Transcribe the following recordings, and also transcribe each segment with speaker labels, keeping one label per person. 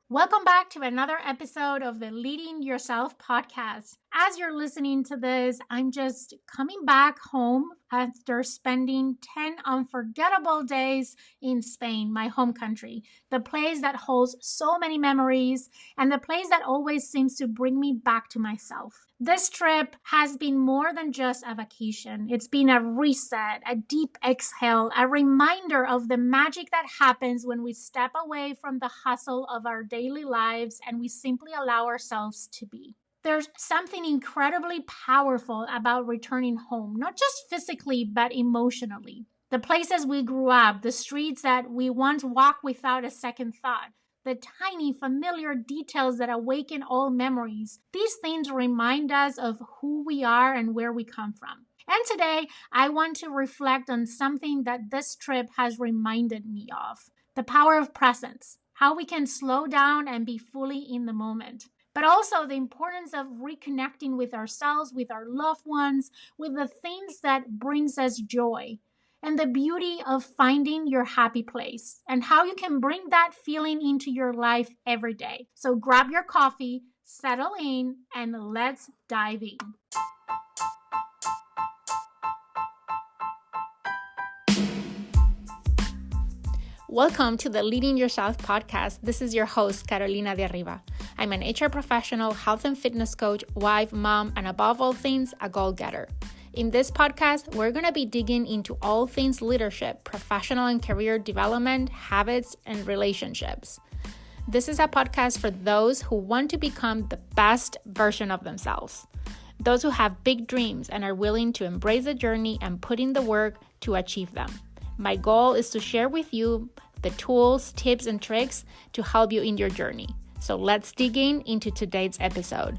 Speaker 1: Welcome back to another episode of the Leading Yourself podcast. As you're listening to this, I'm just coming back home after spending 10 unforgettable days in Spain, my home country, the place that holds so many memories and the place that always seems to bring me back to myself. This trip has been more than just a vacation. It's been a reset, a deep exhale, a reminder of the magic that happens when we step away from the hustle of our daily lives and we simply allow ourselves to be. There's something incredibly powerful about returning home, not just physically, but emotionally. The places we grew up, the streets that we once walked without a second thought, the tiny familiar details that awaken all memories. These things remind us of who we are and where we come from. And today, I want to reflect on something that this trip has reminded me of: the power of presence, how we can slow down and be fully in the moment, but also the importance of reconnecting with ourselves, with our loved ones, with the things that brings us joy, and the beauty of finding your happy place and how you can bring that feeling into your life every day. So grab your coffee, settle in, and let's dive in. Welcome to the Leading Yourself podcast. This is your host, Carolina de Arriba. I'm an HR professional, health and fitness coach, wife, mom, and above all things, a goal-getter. In this podcast, we're going to be digging into all things leadership, professional and career development, habits, and relationships. This is a podcast for those who want to become the best version of themselves. Those who have big dreams and are willing to embrace the journey and put in the work to achieve them. My goal is to share with you the tools, tips, and tricks to help you in your journey. So let's dig into today's episode.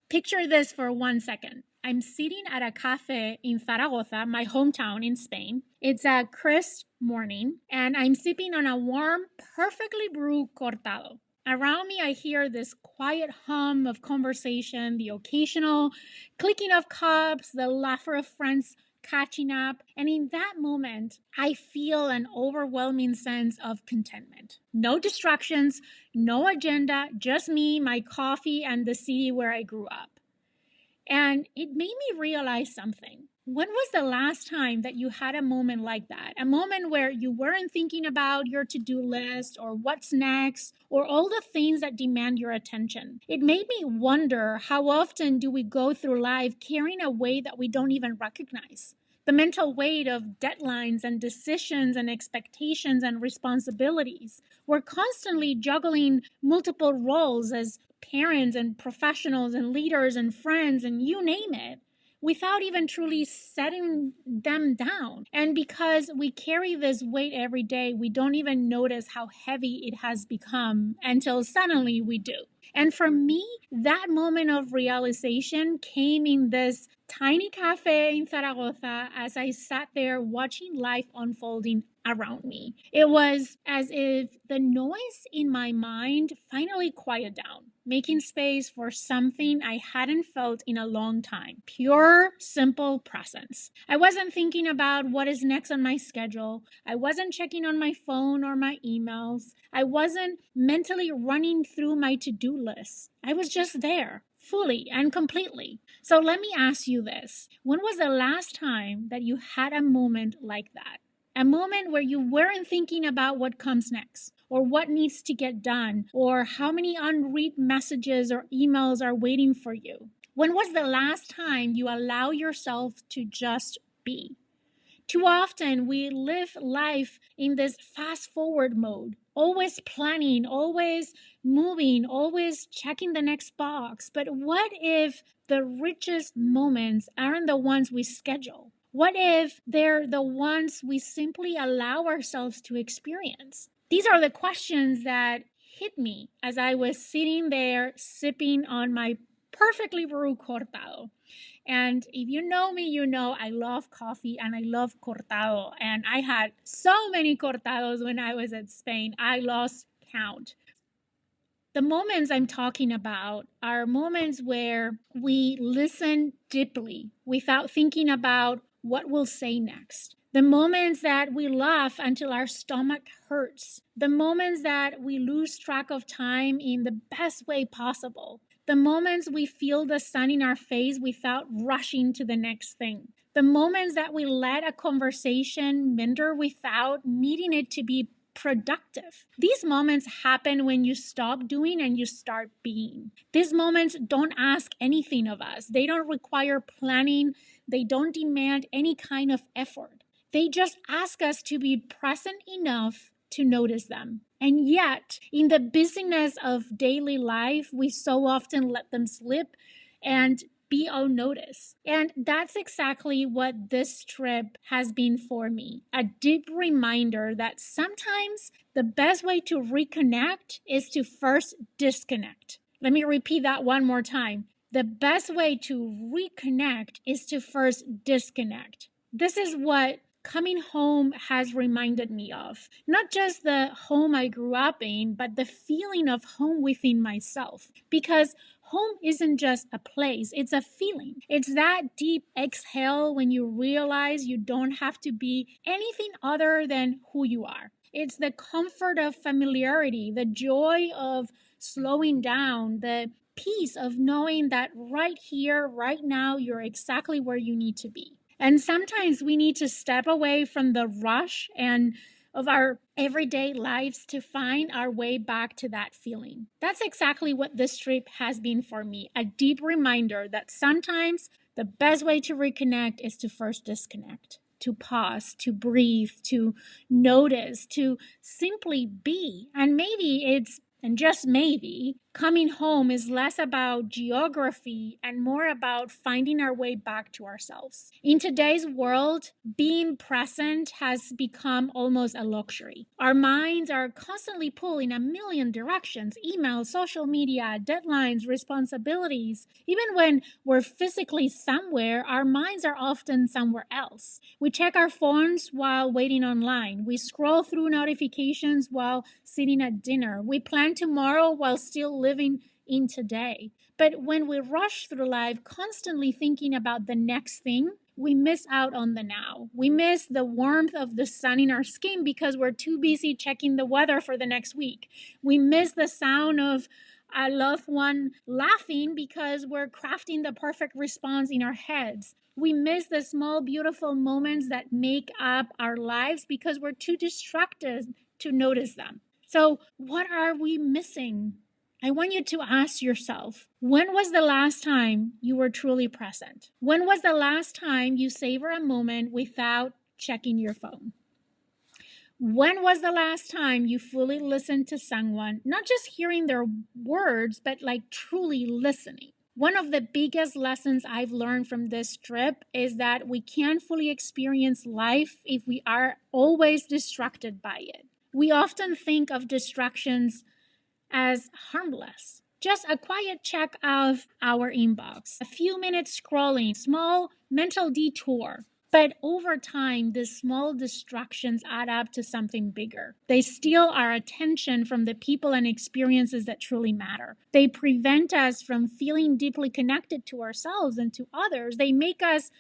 Speaker 1: Picture this for 1 second. I'm sitting at a cafe in Zaragoza, my hometown in Spain. It's a crisp morning, and I'm sipping on a warm, perfectly brewed cortado. Around me, I hear this quiet hum of conversation, the occasional clicking of cups, the laughter of friends catching up. And in that moment, I feel an overwhelming sense of contentment. No distractions, no agenda, just me, my coffee, and the city where I grew up. And it made me realize something. When was the last time that you had a moment like that? A moment where you weren't thinking about your to-do list or what's next or all the things that demand your attention. It made me wonder, how often do we go through life carrying a weight that we don't even recognize? The mental weight of deadlines and decisions and expectations and responsibilities. We're constantly juggling multiple roles as parents and professionals and leaders and friends and you name it, without even truly setting them down. And because we carry this weight every day, we don't even notice how heavy it has become until suddenly we do. And for me, that moment of realization came in this tiny cafe in Zaragoza as I sat there watching life unfolding around me. It was as if the noise in my mind finally quieted down, making space for something I hadn't felt in a long time: pure, simple presence. I wasn't thinking about what is next on my schedule. I wasn't checking on my phone or my emails. I wasn't mentally running through my to-do list. I was just there, fully and completely. So let me ask you this. When was the last time that you had a moment like that? A moment where you weren't thinking about what comes next, or what needs to get done, or how many unread messages or emails are waiting for you. When was the last time you allow yourself to just be? Too often we live life in this fast forward mode, always planning, always moving, always checking the next box. But what if the richest moments aren't the ones we schedule? What if they're the ones we simply allow ourselves to experience? These are the questions that hit me as I was sitting there sipping on my perfectly brewed cortado. And if you know me, you know I love coffee and I love cortado. And I had so many cortados when I was at Spain, I lost count. The moments I'm talking about are moments where we listen deeply without thinking about what we'll say next. The moments that we laugh until our stomach hurts. The moments that we lose track of time in the best way possible. The moments we feel the sun in our face without rushing to the next thing. The moments that we let a conversation meander without needing it to be productive. These moments happen when you stop doing and you start being. These moments don't ask anything of us. They don't require planning. They don't demand any kind of effort. They just ask us to be present enough to notice them. And yet, in the busyness of daily life, we so often let them slip and be unnoticed. And that's exactly what this trip has been for me. A deep reminder that sometimes the best way to reconnect is to first disconnect. Let me repeat that one more time. The best way to reconnect is to first disconnect. This is what coming home has reminded me of. Not just the home I grew up in, but the feeling of home within myself. Because home isn't just a place, it's a feeling. It's that deep exhale when you realize you don't have to be anything other than who you are. It's the comfort of familiarity, the joy of slowing down, the peace of knowing that right here, right now, you're exactly where you need to be. And sometimes we need to step away from the rush and of our everyday lives to find our way back to that feeling. That's exactly what this trip has been for me. A deep reminder that sometimes the best way to reconnect is to first disconnect, to pause, to breathe, to notice, to simply be. And maybe it's and just maybe, coming home is less about geography and more about finding our way back to ourselves. In today's world, being present has become almost a luxury. Our minds are constantly pulled in a million directions: emails, social media, deadlines, responsibilities. Even when we're physically somewhere, our minds are often somewhere else. We check our phones while waiting online. We scroll through notifications while sitting at dinner. We plan tomorrow while still living in today. But when we rush through life constantly thinking about the next thing, we miss out on the now. We miss the warmth of the sun in our skin because we're too busy checking the weather for the next week. We miss the sound of a loved one laughing because we're crafting the perfect response in our heads. We miss the small, beautiful moments that make up our lives because we're too distracted to notice them. So, what are we missing? I want you to ask yourself, when was the last time you were truly present? When was the last time you savor a moment without checking your phone? When was the last time you fully listened to someone, not just hearing their words, but like truly listening? One of the biggest lessons I've learned from this trip is that we can't fully experience life if we are always distracted by it. We often think of distractions as harmless. Just a quiet check of our inbox, a few minutes scrolling, small mental detour. But over time, these small distractions add up to something bigger. They steal our attention from the people and experiences that truly matter. They prevent us from feeling deeply connected to ourselves and to others. They make us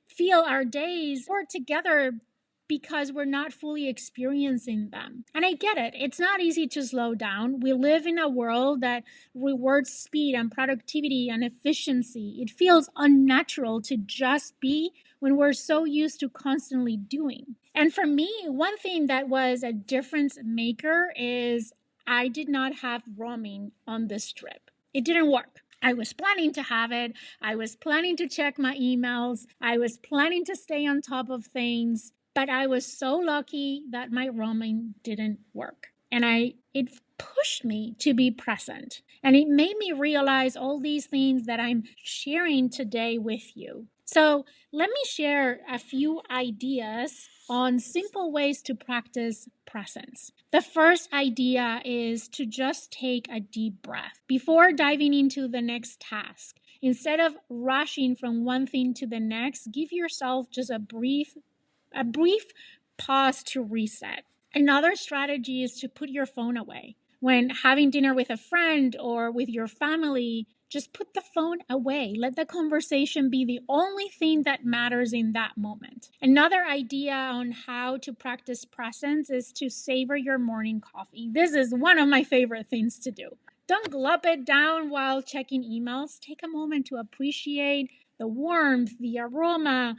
Speaker 1: feel our days more together because we're not fully experiencing them. And I get it. It's not easy to slow down. We live in a world that rewards speed and productivity and efficiency. It feels unnatural to just be when we're so used to constantly doing. And for me, one thing that was a difference maker is I did not have roaming on this trip. It didn't work. I was planning to have it. I was planning to check my emails. I was planning to stay on top of things. But I was so lucky that my roaming didn't work. And it pushed me to be present. And it made me realize all these things that I'm sharing today with you. So let me share a few ideas on simple ways to practice presence. The first idea is to just take a deep breath before diving into the next task. Instead of rushing from one thing to the next, give yourself just a brief pause to reset. Another strategy is to put your phone away. When having dinner with a friend or with your family, Just put the phone away. Let the conversation be the only thing that matters in that moment. Another idea on how to practice presence is to savor your morning coffee. This is one of my favorite things to do. Don't gulp it down while checking emails. Take a moment to appreciate the warmth, the aroma,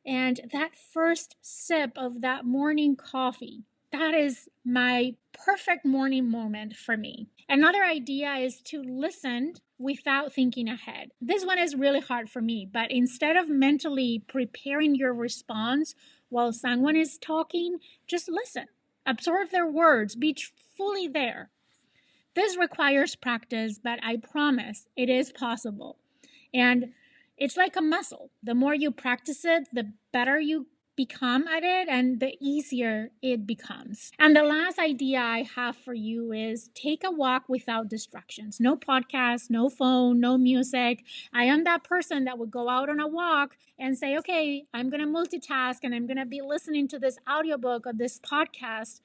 Speaker 1: and that first sip of that morning coffee. That is my perfect morning moment for me. Another idea is to listen without thinking ahead. This one is really hard for me, but instead of mentally preparing your response while someone is talking, just listen. Absorb their words, be fully there. This requires practice, but I promise it is possible. And it's like a muscle. The more you practice it, the better you become at it and the easier it becomes. And the last idea I have for you is take a walk without distractions. No podcast, no phone, no music. I am that person that would go out on a walk and say, okay, I'm going to multitask and I'm going to be listening to this audiobook or this podcast.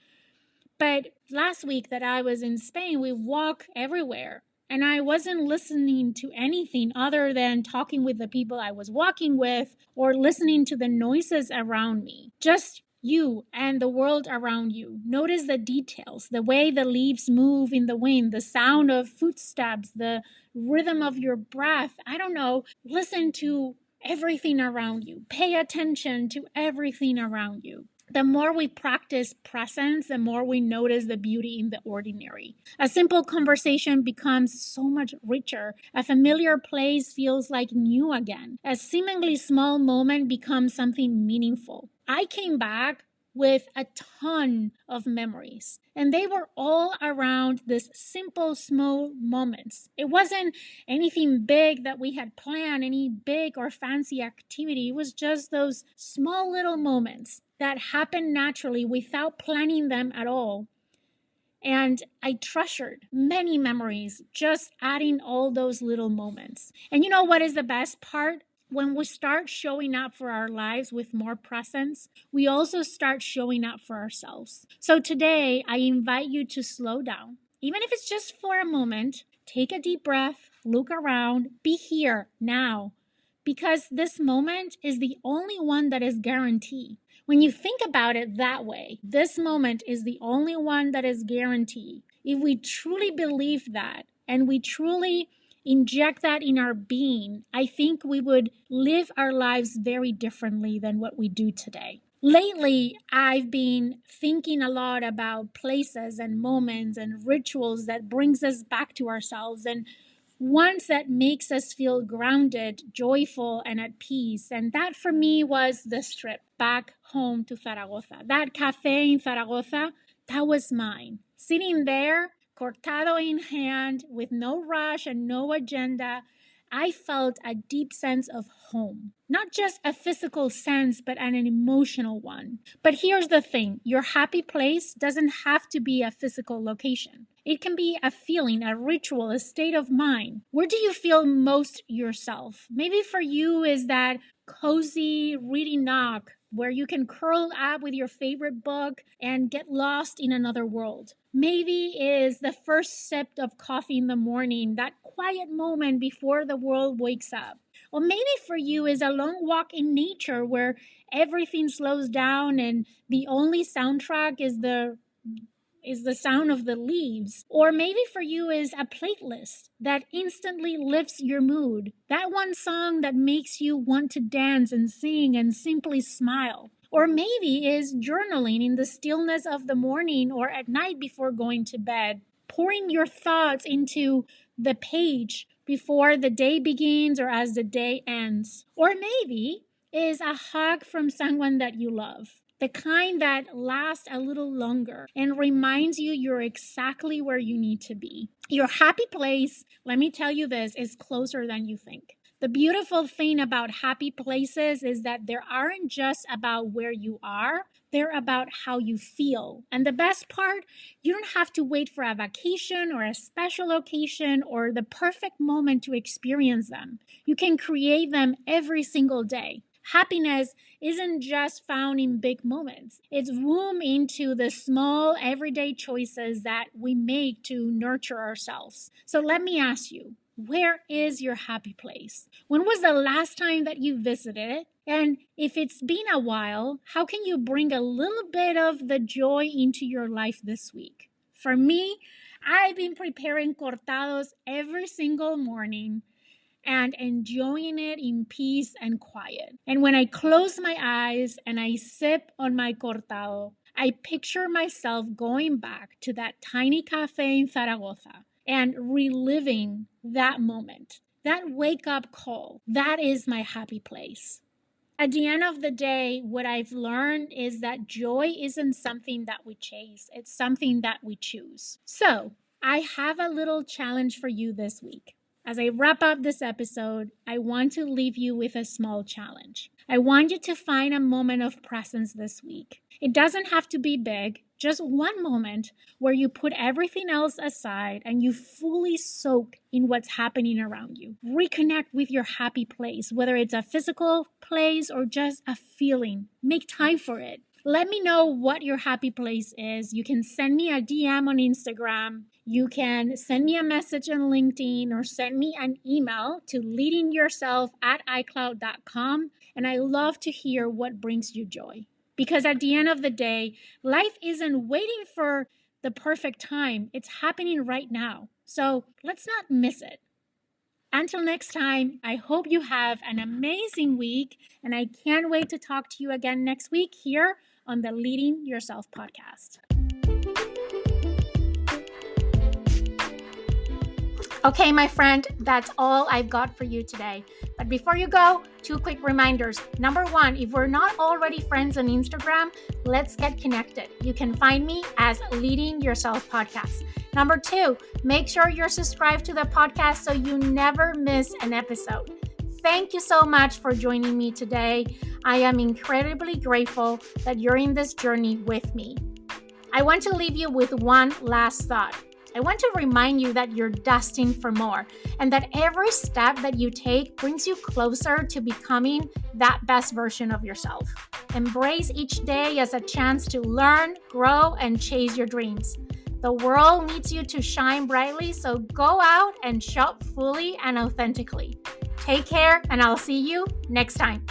Speaker 1: But last week that I was in Spain, we walk everywhere. And I wasn't listening to anything other than talking with the people I was walking with or listening to the noises around me. Just you and the world around you. Notice the details, the way the leaves move in the wind, the sound of footsteps, the rhythm of your breath. I don't know. Listen to everything around you. Pay attention to everything around you. The more we practice presence, the more we notice the beauty in the ordinary. A simple conversation becomes so much richer. A familiar place feels like new again. A seemingly small moment becomes something meaningful. I came back with a ton of memories, and they were all around this simple, small moments. It wasn't anything big that we had planned, any big or fancy activity. It was just those small little moments that happened naturally without planning them at all. And I treasured many memories just adding all those little moments. And you know what is the best part? When we start showing up for our lives with more presence, we also start showing up for ourselves. So today, I invite you to slow down, even if it's just for a moment. Take a deep breath, look around, be here now, because this moment is the only one that is guaranteed. When you think about it that way, this moment is the only one that is guaranteed. If we truly believe that and we truly inject that in our being, I think we would live our lives very differently than what we do today. Lately, I've been thinking a lot about places and moments and rituals that brings us back to ourselves and ones that makes us feel grounded, joyful, and at peace. And that for me was this trip back home to Zaragoza. That cafe in Zaragoza, that was mine. Sitting there, cortado in hand, with no rush and no agenda, I felt a deep sense of home. Not just a physical sense, but an emotional one. But here's the thing, your happy place doesn't have to be a physical location. It can be a feeling, a ritual, a state of mind. Where do you feel most yourself? Maybe for you is that cozy reading nook where you can curl up with your favorite book and get lost in another world. Maybe is the first sip of coffee in the morning, that quiet moment before the world wakes up. Or maybe for you is a long walk in nature where everything slows down and the only soundtrack is the sound of the leaves. Or maybe for you is a playlist that instantly lifts your mood. That one song that makes you want to dance and sing and simply smile. Or maybe is journaling in the stillness of the morning or at night before going to bed, pouring your thoughts into the page before the day begins or as the day ends. Or maybe is a hug from someone that you love. The kind that lasts a little longer and reminds you you're exactly where you need to be. Your happy place, let me tell you this, is closer than you think. The beautiful thing about happy places is that they aren't just about where you are, they're about how you feel. And the best part, you don't have to wait for a vacation or a special occasion or the perfect moment to experience them. You can create them every single day. Happiness isn't just found in big moments. It's woven into the small everyday choices that we make to nurture ourselves. So let me ask you, Where is your happy place? When was the last time that you visited it? And if it's been a while, how can you bring a little bit of the joy into your life this week? For me, I've been preparing cortados every single morning and enjoying it in peace and quiet. And when I close my eyes and I sip on my cortado, I picture myself going back to that tiny cafe in Zaragoza and reliving that moment, that wake up call. That is my happy place. At the end of the day, what I've learned is that joy isn't something that we chase, it's something that we choose. So, I have a little challenge for you this week. As I wrap up this episode, I want to leave you with a small challenge. I want you to find a moment of presence this week. It doesn't have to be big, just one moment where you put everything else aside and you fully soak in what's happening around you. Reconnect with your happy place, whether it's a physical place or just a feeling. Make time for it. Let me know what your happy place is. You can send me a DM on Instagram. You can send me a message on LinkedIn or send me an email to leadingyourself@icloud.com. And I love to hear what brings you joy. Because at the end of the day, life isn't waiting for the perfect time. It's happening right now. So let's not miss it. Until next time, I hope you have an amazing week, and I can't wait to talk to you again next week here on the Leading Yourself podcast. Okay, my friend, that's all I've got for you today. But before you go, 2 quick reminders. Number 1, if we're not already friends on Instagram, let's get connected. You can find me as Leading Yourself Podcast. Number 2, make sure you're subscribed to the podcast so you never miss an episode. Thank you so much for joining me today. I am incredibly grateful that you're in this journey with me. I want to leave you with one last thought. I want to remind you that you're destined for more and that every step that you take brings you closer to becoming that best version of yourself. Embrace each day as a chance to learn, grow, and chase your dreams. The world needs you to shine brightly, so go out and show up fully and authentically. Take care, and I'll see you next time.